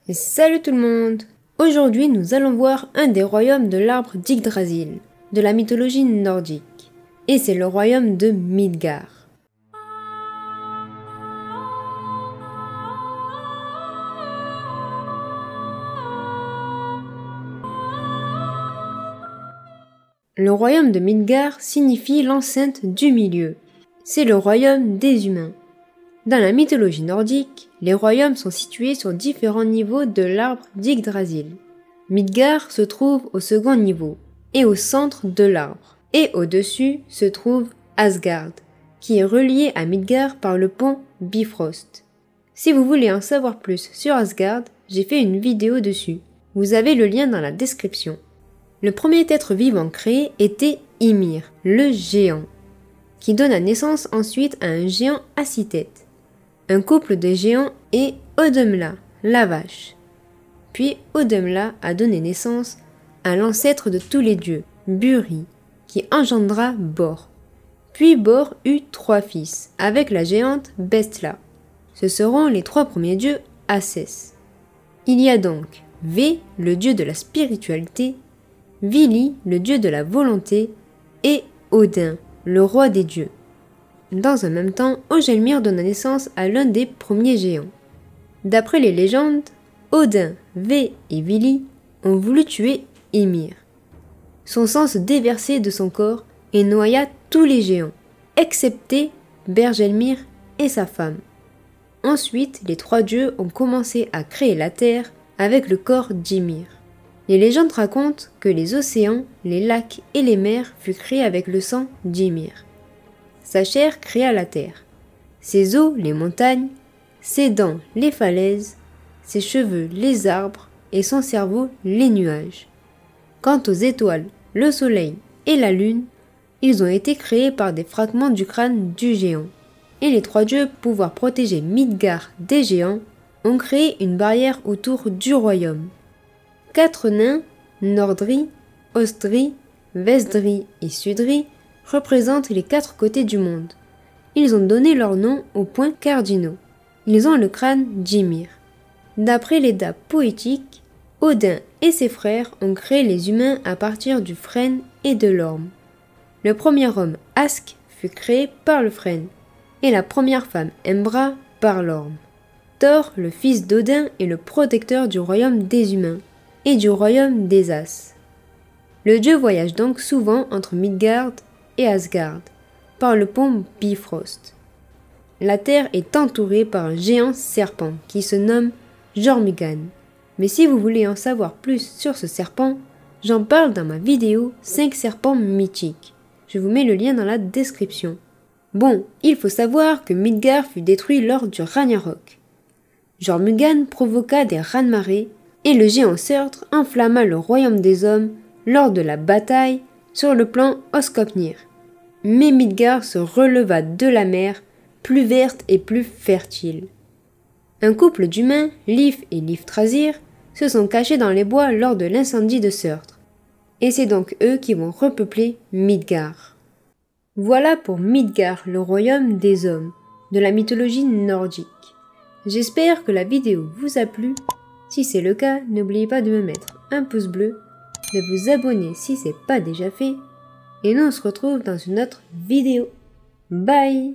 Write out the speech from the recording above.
Et salut tout le monde! Aujourd'hui nous allons voir un des royaumes de l'arbre d'Yggdrasil, de la mythologie nordique. Et c'est le royaume de Midgard. Le royaume de Midgard signifie l'enceinte du milieu. C'est le royaume des humains. Dans la mythologie nordique, les royaumes sont situés sur différents niveaux de l'arbre d'Yggdrasil. Midgard se trouve au second niveau et au centre de l'arbre. Et au-dessus se trouve Asgard, qui est relié à Midgard par le pont Bifrost. Si vous voulez en savoir plus sur Asgard, j'ai fait une vidéo dessus. Vous avez le lien dans la description. Le premier être vivant créé était Ymir, le géant, qui donna naissance ensuite à un géant à 6 têtes. Un couple de géants est Auðumla, la vache. Puis Auðumla a donné naissance à l'ancêtre de tous les dieux, Buri, qui engendra Bor. Puis Bor eut 3 fils, avec la géante Bestla. Ce seront les 3 premiers dieux Asès. Il y a donc Ve, le dieu de la spiritualité, Vili, le dieu de la volonté, et Odin, le roi des dieux. Dans un même temps, Hogelmir donna naissance à l'un des premiers géants. D'après les légendes, Odin, Ve et Vili ont voulu tuer Ymir. Son sang se déversait de son corps et noya tous les géants, excepté Bergelmir et sa femme. Ensuite, les 3 dieux ont commencé à créer la terre avec le corps d'Ymir. Les légendes racontent que les océans, les lacs et les mers furent créés avec le sang d'Ymir. Sa chair créa la terre, ses os les montagnes, ses dents les falaises, ses cheveux les arbres et son cerveau les nuages. Quant aux étoiles, le soleil et la lune, ils ont été créés par des fragments du crâne du géant. Et les 3 dieux, pour pouvoir protéger Midgard des géants, ont créé une barrière autour du royaume. 4 nains, Nordri, Ostri, Vesdri et Sudri, représentent les 4 côtés du monde. Ils ont donné leur nom aux points cardinaux. Ils ont le crâne d'Ymir. D'après l'Edda poétique, Odin et ses frères ont créé les humains à partir du frêne et de l'orme. Le premier homme, Ask, fut créé par le frêne, et la première femme, Embra, par l'orme. Thor, le fils d'Odin, est le protecteur du royaume des humains et du royaume des As. Le dieu voyage donc souvent entre Midgard et Asgard, par le pont Bifrost. La terre est entourée par un géant serpent qui se nomme Jormungand. Mais si vous voulez en savoir plus sur ce serpent, j'en parle dans ma vidéo 5 serpents mythiques. Je vous mets le lien dans la description. Bon, il faut savoir que Midgard fut détruit lors du Ragnarok. Jormungand provoqua des raz-de-marée et le géant Surtr enflamma le royaume des hommes lors de la bataille sur le plan Oskopnir. Mais Midgard se releva de la mer, plus verte et plus fertile. Un couple d'humains, Lif et Liftrazir, se sont cachés dans les bois lors de l'incendie de Surtr. Et c'est donc eux qui vont repeupler Midgard. Voilà pour Midgard, le royaume des hommes, de la mythologie nordique. J'espère que la vidéo vous a plu. Si c'est le cas, n'oubliez pas de me mettre un pouce bleu, de vous abonner si ce n'est pas déjà fait, et nous on se retrouve dans une autre vidéo. Bye!